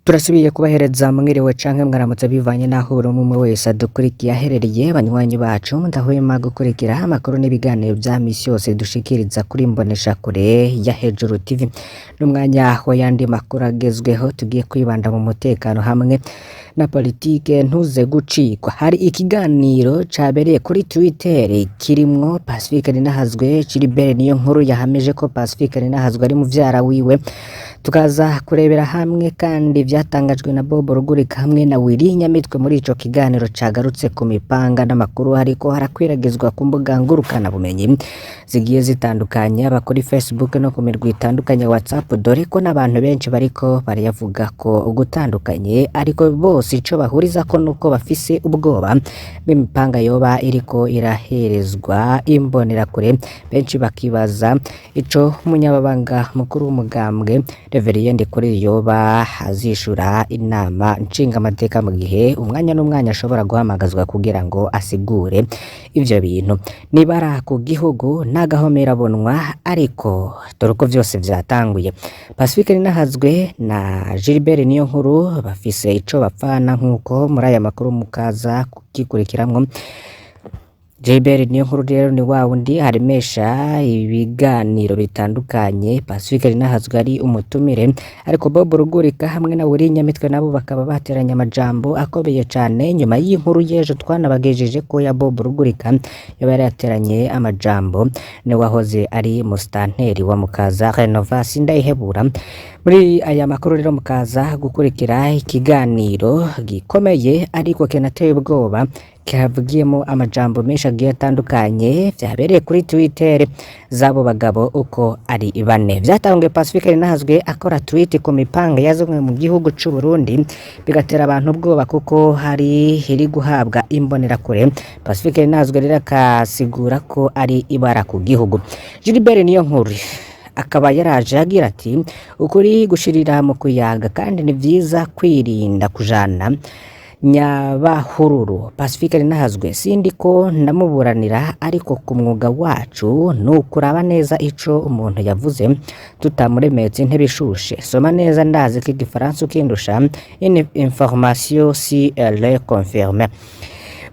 Turasubiye kubahereza mwiriwe canke mwaramutse bivanye naho buri umwe wese adukurikiye aherereye banywanyi bacu ndahwema gukurikira amakuru n'ibiganiro vya misi yose dushikiriza kuri mbonesha kure ya Hejuru TV n'umwanya w'ayandi makuru agezweho tugiye kwibanda mu mutekano hamwe na politike ntuze gucikwa. Hari ikiganiro cabereye kuri Twitter kirimwo Pacifique Ninahazwe, Gilbert Niyonkuru yahameje ko Pacifique Ninahazwe ari muvyara wiwe, tukaza kurebera hamwe kandi vyatangajwe na Bob Rugurika hamwe na Willy Nyamitwe muri ico kiganiro cagarutse ku mipanga n'amakuru hariko harakwiragizwa ku mbuga ngurukana bumenyi zigiye zitandukanye aba kuri Facebook no ku mirwi itandukanye WhatsApp, dore ko n'abantu benshi bariko barayavuga ko ugutandukanye, ariko bose ico bahurizako nuko bafise ubwoba b'imipanga yoba iriko iraherezwa imbonerakure. Benshi bakibaza ico umunyababanga mukuru w'umugambwe Reverien Ndikuri yoba azishura inama nshingamateka mu gihe umwanya n'umwanya ashobora guhamagazwa kugira ngo asigure ivyo bintu. Nibara ku gihugu n'agahomera bonwa, ariko dore uko vyose vyatanguye. Pacifique Ninahazwe na Gilbert Niyonkuru bafise ico bapfana nk'uko muri aya makuru mukaza kukikurikiramwo. Gilbert Niyonkuru rero ni wa wundi haremesha ibiganiro bitandukanye Pacifique Ninahazwe ari umutumire, ariko Bob Rugurika hamwe na Willy Nyamitwe nabo bakaba bateranya amajambo akomeye cane nyuma y'inkuru y'ejo twanabagejeje ko ya Bob Rugurika yaba yarateranye amajambo ni wahoze ari mustanteri wa Mukaza Renovasi Ndayihebura. Muri aya makuru rero mukaza gukurikira ikiganiro gikomeye ariko kinateye ubwoba kihavugiyemo amajambo menshi agiye atandukanye vyabereye kuri Twitter zabo bagabo uko ari bane. Vyatanguye Pacifique Ninahazwe akora tweet ku mipanga yazomwe mu gihugu c'u Burundi bigatera abantu ubwoba kuko hari iri guhabwa imbonerakure. Pacifique Ninahazwe rero akasigura ko ari ibara ku gihugu. Gilbert Niyonkuru akaba yaraje agira ati ukuri gushirira mu kuyaga kandi ni vyiza kwirinda kujana nyabahururu. Pacifique Ninahazwe sindiko ndamuburanira, ariko ku mwuga wacu nukuraba neza ico umuntu yavuze tutamuremetse intebe ishushe. Soma neza ndazi ko igifaransa ukindusha information si elle confirme.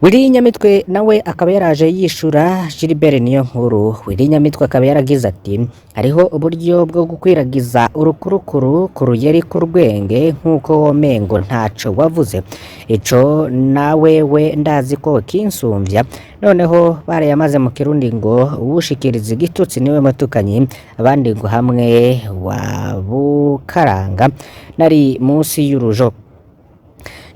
Willy Nyamitwe nawe akaba yaraje yishura Gilbert Niyonkuru. Willy Nyamitwe akaba yaragize ati hariho uburyo bwo gukwiragiza urukurukuru ku ruyeri ku rwenge nk'uko womengo ntaco wavuze. Ico nawewe ndazi ko kinsumvya, noneho barayamaze mu Kirundi ngo uwushikiriza igitutsi niwe mutukanyi, abandi ngo hamwe wabukaranga nari munsi y'urujo.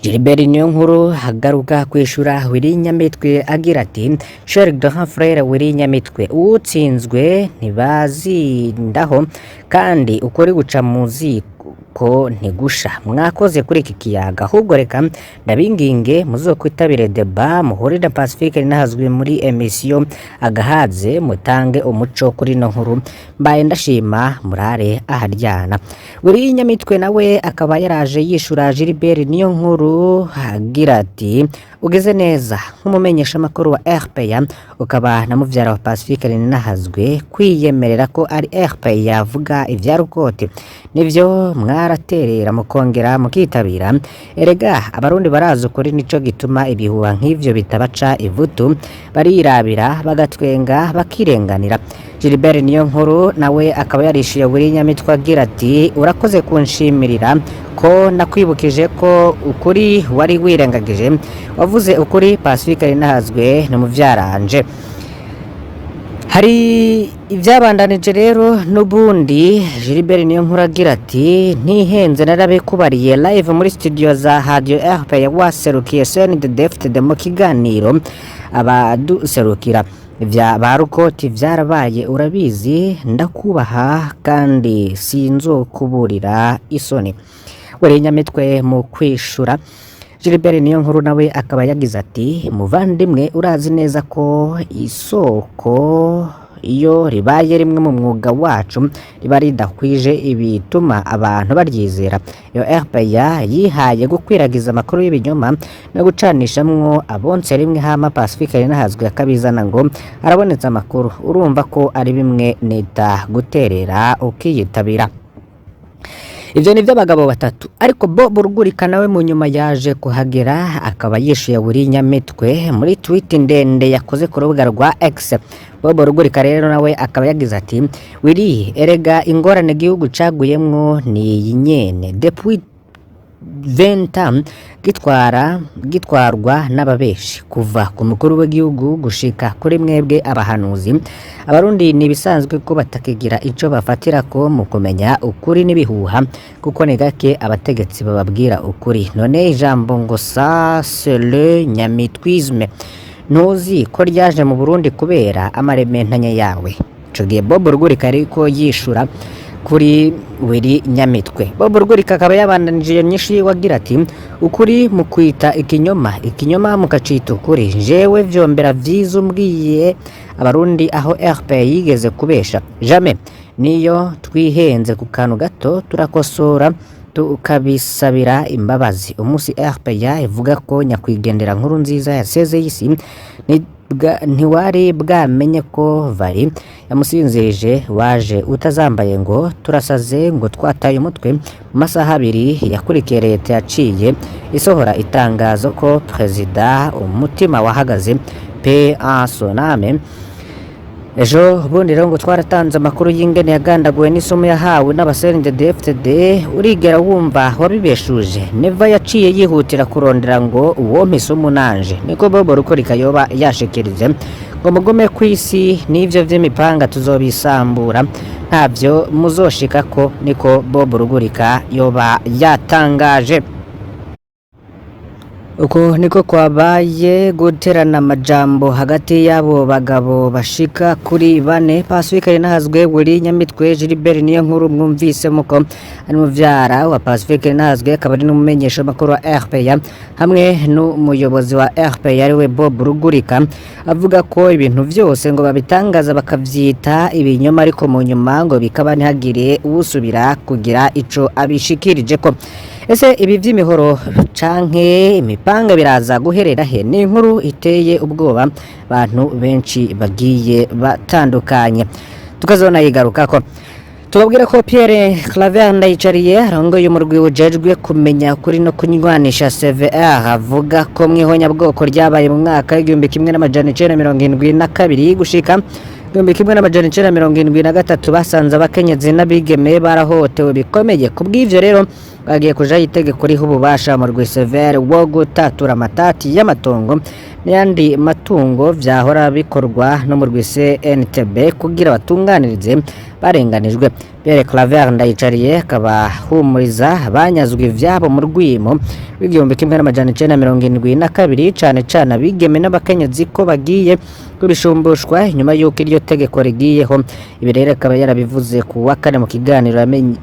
Gilbert Niyonkuru hagaruka kwishura Willy Nyamitwe agira ati cher grand frère Willy Nyamitwe, utsinzwe ntibazindaho kandi ukuri guca mu ziko ntigusha. Mwakoze kuri iki kiyaga, ahubwo reka ndabinginge muzokwitabire deba muhurira Pacifique Ninahazwe muri emission agahaze mutange umuco kuri no nkuru, mbaye ndashima murare aharyana. Willy Nyamitwe nawe akaba yaraje yishura Gilbert Niyonkuru agira ati ugeze neza nk'umumenyesha makuru wa RPA ukaba na muvyara wa Pacifique Ninahazwe kwiyemerera ko ari RPA yavuga ivyarukote nivyo mwaraterera mukongera mukitabira. Erega abarundi barazi ukuri nico gituma ibihuha nk'ivyo bitabaca ivutu, barirabira bagatwenga bakirenganira. Gilbert Niyonkuru nawe akaba yarishuye Willy Nyamitwe agira ati urakoze kunshimirira ko nakwibukije ko ukuri wari wirengagije, wavuze ukuri Pacifique Ninahazwe ni muvyaranje. Hari ivyabandanije rero n'ubundi Gilbert Niyonkuru agira ati ntihenze narabekubariye live muri studio za Radio RPA waserukiye CNDD-FDD mu kiganiro abaduserukira vya barukoti vyarabaye urabizi, ndakubaha kandi sinzokuburira isoni. Willy Nyamitwe mu kwishura Gilbert Niyonkuru nawe akaba yagize ati muvandimwe urazi neza ko isoko iyo ribaye rimwe mu mwuga wacu riba ridakwije ibituma abantu baryizera. Iyo RPA yihaye gukwiragiza amakuru y'ibinyoma no gucanishamwo abonse rimwe, hama Pacifique Ninahazwe akabizana ngo arabonetse amakuru. Urumva ko ari bimwe nita guterera ukiyitabira. ivyo ni vy'abagabo batatu, ariko Bob Rugurika nawe mu nyuma yaje kuhagera akaba yishuye buri Nyamitwe muri tweet ndende yakoze ku rubuga rwa X. Bob Rugurika rero nawe akaba yagize ati Willy erega ingorane igihugu caguyemwo ni iyi nyene depuis 20 ans gitwarwa n'ababeshi kuva ku mukuru w'igihugu gushika kuri mwebwe abahanuzi. Abarundi ni bisanzwe ko batakigira ico bafatira ko mu kumenya ukuri n'ibihuha kuko ni gake abategetsi bababwira ukuri. None ijambo ngo ça c'est le nyamitwisme ntuzi ko ryaje mu Burundi kubera amarementanye yawe. Ico gihe Bob Rugurika ariko yishura kuri Willy Nyamitwe. Bob Rugurika akaba yabandanije nyinshi wagira ati ukuri mu kwita ikinyoma mukacita ukuri, jewe vyombera vyiza umbwiye abarundi aho RPA yigeze kubesha jamais, niyo twihenze ku kantu gato turakosora tukabisabira imbabazi. Umusi RPA ivuga ko nyakwigendera nkuru nziza yasezeye isi ntiwari bwamenye ko Vari yamusinzirije waje utazambaye ngo turasaze ngo twataye umutwe. Mu masaha abiri yakurikiye leta yaciye isohora itangazo ko perezida umutima wahagaze pe soname. Ejo bundi rero ngo twaratanze amakuru y'ingene yagandaguwe n'isomo yahawe n'abaserinde DFTD. Urigera wumva wabibeshuje? Neva yaciye yihutira kurondera ngo uwo misomo nanje, niko Bob Rugurika yoba yashikirize ngo mugome kw'isi n'ivyo vy'imipanga tuzobisambura ntavyo muzoshikako, niko Bob Rugurika yoba yatangaje. Uko niko kwabaye guterana amajambo hagati y'abo bagabo bashika kuri bane. Pacifique Nahazwe, Willy Nyamitwe, Gilbert Niyonkuru mwumvise muko ari muvyara wa Pacifique Nahazwe akaba ari n'umumenyesha makuru wa RPA hamwe n'umuyobozi wa RPA ariwe Bob Rugurika, avuga ko ibintu vyose ngo babitangaza bakavyita ibinyoma ariko mu nyuma ngo bikaba ntihagire ubusubira kugira ico abishikirije ko. Ese ibi vy'imihoro canke imipanga biraza guherera he? Ni inkuru iteye ubwoba abantu benshi bagiye batandukanye, tukazona yigarukako. Tubabwira ko Pierre Claver Ndayicariye arongoye umurwi ujejwe kumenya kuri no kunywanisha CVR avuga ko mwihonyabwoko ryabaye mu mwaka w'igihumbi kimwe n'amajana 1972 gushika 1973 basanze abakenyezi n'abigeme barahotewe bikomeye. Kubw'ivyo rero bagiye kuja itegeko riho ububasha mu rwi CVR wo gutatura amatati y'amatongo n'andi matungo vyahora bikorwa no mu rwi CNTB kugira batunganirize barenganijwe. Pierre Claver Ndayicariye akaba humuriza banyazwe ivyabo mu rwimo w'igihumbi kimwe n'amajana 1972 cane abigeme n'abakenyezi ko bagiye kubishumbushwa nyuma y'uko iryo tegeko rigiyeho. Ibi rero akaba yarabivuze ku wa kane mu kiganiro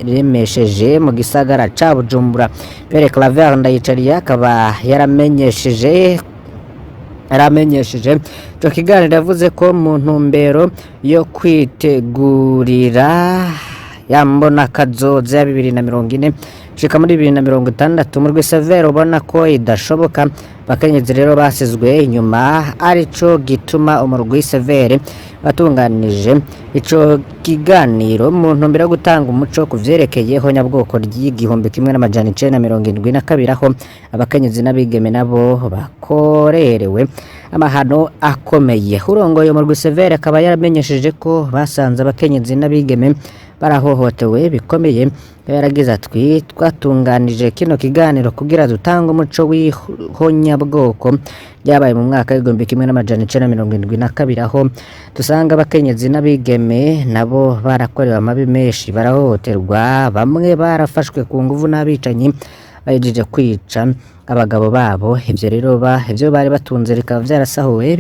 yamesheje mu gisagara ca Bujumbura. Pierre Claver Ndayicariye akaba yaramenyesheje ico kiganiro yavuze ko mu ntumbero yo kwitegurira yambona kazoza ya 2040 shika muri 2060 mu rwi CVR ubona ko idashoboka. Bakenyezi rero basizwe inyuma arico gituma umurwi CVR batunganije ico kiganiro mu ntumbero yo gutanga umuco kuvyerekeyeho nyabwoko ry'igihumbi kimwe n'amajana 1972 aho abakenyezi n'abigeme nabo bakorerewe amahano akomeye. Urongoye umurwi CVR akaba yaramenyesheje ko basanze abakenyezi n'abigeme barahohotewe bikomeye. Yaragize ati twatunganije kino kiganiro kugira dutanga umuco w'ihonyabwoko ryabaye mu mwaka w'igihumbi kimwe n'amajana 1972 aho dusanga abakenyezi n'abigeme nabo barakorewe amabi menshi barahohoterwa, bamwe barafashwe ku nguvu n'abicanyi bahejeje kwica abagabo babo. Ivyo rero ivyo bari batunze bikaba vyarasahuwe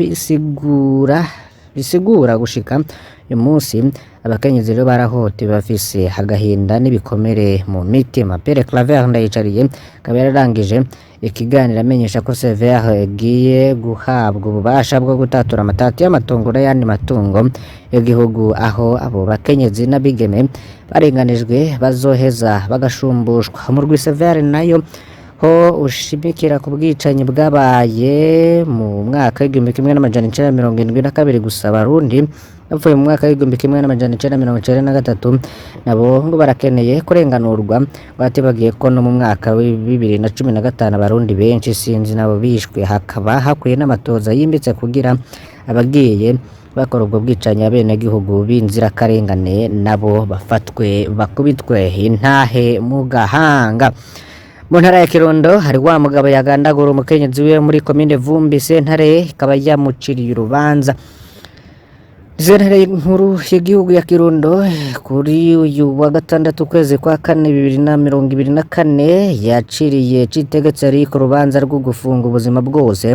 bisigura gushika uyu munsi abakenyezi rero barahote bafise agahinda n'ibikomere mu mitima. Pierre Claver Ndayicariye akaba yararangije ikiganiro amenyesha ko CVR yagiye guhabwa ububasha bwo gutatura amatati y'amatungo n'ayandi matungo y'igihugu aho abo bakenyezi n'abigeme barenganijwe bazoheza bagashumbushwa. Mu rwi CVR nayo ho ushimikira ku bwicanyi bwabaye mu mwaka w'igihumbi kimwe n'amajana icenda mirongo indwi na kabiri gusa Abarundi bapfuye mu mwaka w'igihumbi kimwe n'amajana icenda mirongo icenda na gatatu nabo ngo barakeneye kurenganurwa. Batibagiye ko no mu mwaka wa 2015 Abarundi benshi sinzi nabo bishwe, hakaba hakwiye n'amatoza yimbitse kugira abagiye bakora ubwo bwicanyi abenegihugu b'inzirakarengane nabo bafatwe bakubitwe intahe mu gahanga. Mu ntara ya Kirundo hari wa mugabo yagandagura umukenyezi we muri komine Vumbi, sentare ikaba yamuciriye urubanza. Sentare nkuru y'igihugu ya Kirundo kuri uyu wa gatandatu kwezi kwa kane 2024 yaciriye citegetse ari ku rubanza rwo gufunga ubuzima bwose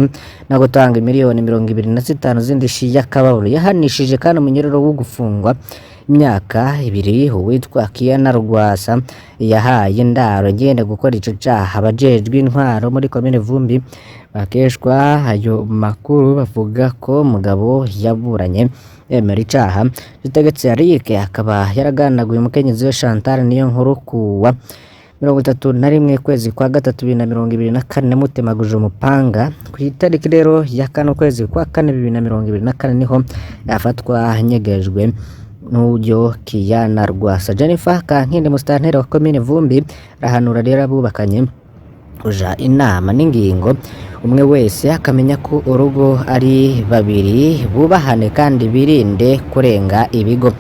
no gutanga miliyoni 25 z'indishi y'akababaro. Yahanishije kandi umunyerero wo gufungwa imyaka 2 uwitwa Kiana Rwasa yahaye indaro ngende gukora ico caha. Abajejwe intwaro muri komine Vumbi bakeshwa ayo makuru bavuga ko mugabo yaburanye emera icaha bitegetse Eric akaba yaraganaguye umukenyezi we Chantal niyo nkuru kuwa 31 kwezi kwa gatatu 2024 mutemaguje umupanga ku itariki rero ya kane kwezi kwa kane 2024 niho yafatwa nyegejwe n'uburyo Kiana Rwasa. Jennifer Kankindi musitanteri wa komine Vumbi rahanura rero abubakanye kuja inama n'ingingo umwe wese akamenya ko urugo ari babiri bubahane kandi birinde kurenga ibigo.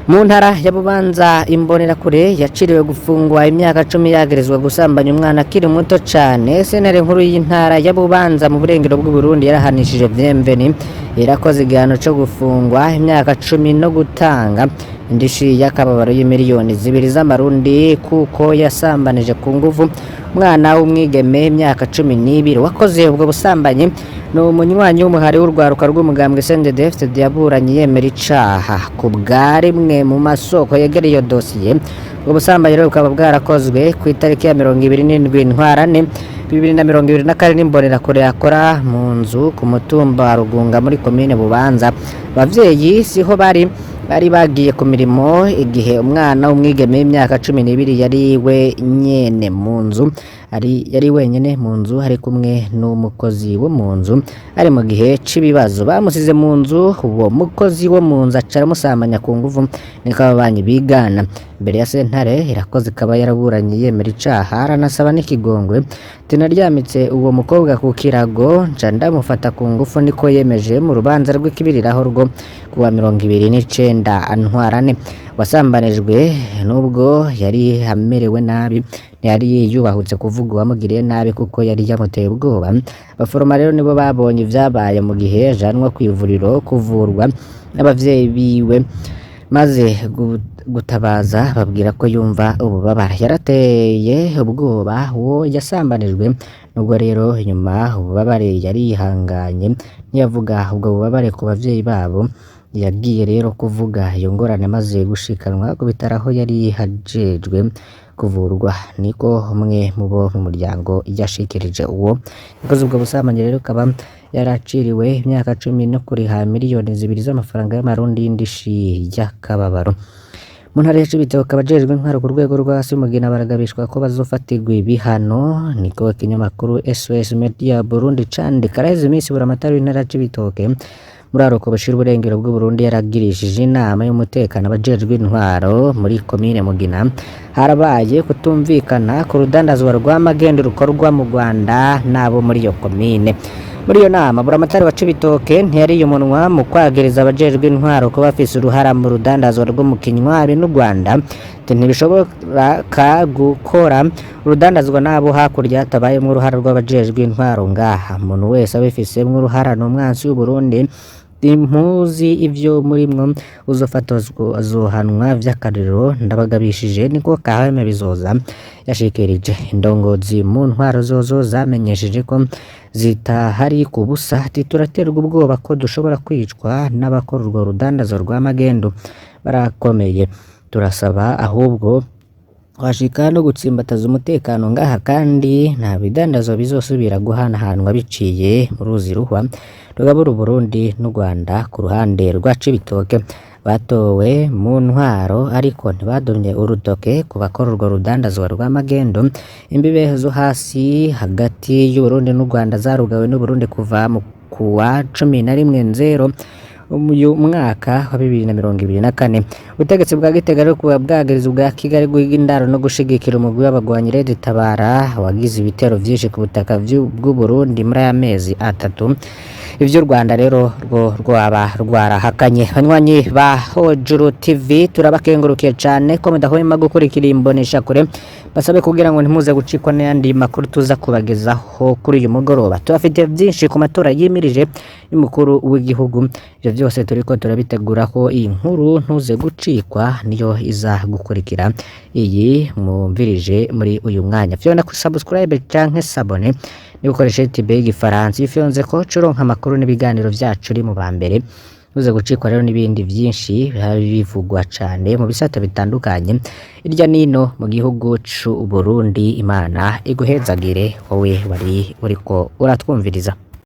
Mu ntara ya Bubanza imbonerakure yaciriwe gufungwa imyaka 10 yagerezwa gusambanya umwana akiri muto cane. Sentare nkuru y'intara ya Bubanza mu burengero bw'u Burundi yarahanishije Bienveni irakoze igihano cyo gufungwa imyaka 10 no gutanga indishi y'akababaro y'imiliyoni 2 z'amarundi kuko yasambanije ku nguvu umwana w'umwigeme imyaka 12 wakoze ubwo busambanyi. No umunywanyi w'umuhari w'urwaruka rw'umugambwe CNDD-FDD yaburanye yemera icaha ku bwarimwe mu masoko yegereye iyo dosiye. Ubwo busambanyi rero bukaba bwarakozwe ku itariki ya 27 Ntwarante 2024 n'imbonerakure yakora mu nzu ku mutumba Rugunga muri komine Bubanza. Abavyeyi siho bari bagiye ku mirimo igihe umwana w'umwigeme w'imyaka 12 yari wenyene mu nzu yari wenyene mu nzu hari kumwe n'umukozi wo mu nzu ari mu gihe c'ibibazo bamusize mu nzu. Uwo mukozi wo mu nzu acara musambanya ku nguvu niko ababanyi bigana. Mbere ya sentare irakoze ikaba yaraburanye yemera icaha aranasaba n'ikigongwe. Tinaryamitse uwo mukobwa ku kirago nca ndamufata ku ngufu niko yemeje mu rubanza rw'ikibiriraho rwo kuwa 29 Ntwarante. Wasambanijwe nubwo yari amerewe nabi yari yubahutse kuvuga uwamugiriye nabi kuko yari yamuteye ubwoba. Abaforoma rero nibo babonye ivyabaye mu gihe ajanwa kw'ivuriro kuvurwa n'abavyeyi biwe maze gutabaza babwira ko yumva ububabare. Yarateye ubwoba uwo yasambanijwe nubwo rero inyuma ububabare yari yihanganye ntiyavuga ubwo bubabare ku bavyeyi babo. Yagiye rero kuvuga iyo ngorane maze gushikanwa ku bitaro aho yari hajejwe kuvurwa. Niko umwe mu bo mu muryango yashikirije uwo yakoze ubwo busambanyi rero akaba yaraciriwe imyaka 10 no kuriha miliyoni 2 z'amafaranga y'amarundi y'indishi y'akababaro. Mu ntara ya Cibitoke abajejwe intwaro ku rwego rwa hasi mugina baragabishwa ko bazofatirwa ibihano. Niko ikinyamakuru SOS Media Burundi candika karaheze iminsi buramatari w'intara ya Cibitoke muraroko bashira uburengero bw'u Burundi yaragirishije inama y'umutekano abajejwe intwaro muri komine Mugina. Harabaye kutumvikana ku rudandazwa rw'amagendo rukorwa mu Rwanda nabo muri iyo komine. Muri iyo nama buramatari wa Cibitoke ntiyari umunwa mu kwagereza abajejwe intwaro ko bafise uruhara mu rudandazwa rwo mu Kinywabi n'u Rwanda. Ntibishobora gukora urudandazwa nabo hakurya tabayemwe uruhara rw'abajejwe intwaro ngaha. Umuntu wese abifisemwe uruhara n'umwansi w'u Burundi impuzi ivyo murimwo uzofatozwa azohanwa vy'akariro ndabagabishije. Niko Kahame Bizoza yashikirije. Indongozi mu ntwaro zozo zamenyesheje ko zitahari ku busa ati turaterwa ubwoba ko dushobora kwicwa n'abakora urwo rudandazo rw'amagendo barakomeye. Turasaba ahubwo washika no gutsimbataza umutekano ngaha kandi nta bidandazo bizosubira guhanahanwa biciye mu ruzi ruhwa rugabura Burundi n'u Rwanda ku ruhande rwa Cibitoke. batowe mu ntwaro ariko ntibadumye urutoke ku bakora urwo rudandazwa rw'amagendo. Imbibe zo hasi hagati y'u Burundi n'u Rwanda zarugawe n'u Burundi kuva mu kuwa 11/0 uyu mwaka wa 2024. Ubutegetsi bwa Gitega rero kuba bwagiriza ubwa Kigali guhiga indaro no gushigikira umugwi w'abagwanyi Red Tabara wagize ibitero vyinshi ku butaka bw'u Burundi muri aya mezi 3. Ivyo Rwanda rero rwaba rwarahakanye. Banywanyi ba Hojuru TV turabakengurukiye cyane ko mudahwema gukurikira imbonesha kure. Basabe kugira ngo ntimuze gucikwa n'andi makuru tuza kubagezaho kuri uyu mugoroba. Tubafite byinshi ku matora yimirije y'umukuru w'igihugu. Ivyo byose turiko turabitegura ko iyi nkuru ntuze gucikwa niyo iza gukurikira iyi mwumvirije muri uyu mwanya. Fyona ku subscribe canke sabone nikoreshe TB y'Igifaransa. Ifyonze ko curonka amakuru n'ibiganiro vyacu uri mu bambere. Uze gucikwa rero n'ibindi byinshi bivugwa cyane mu bisata bitandukanye irya nino mu gihugu c'u Burundi. Imana iguhezagire wowe wari uriko uratwumviriza.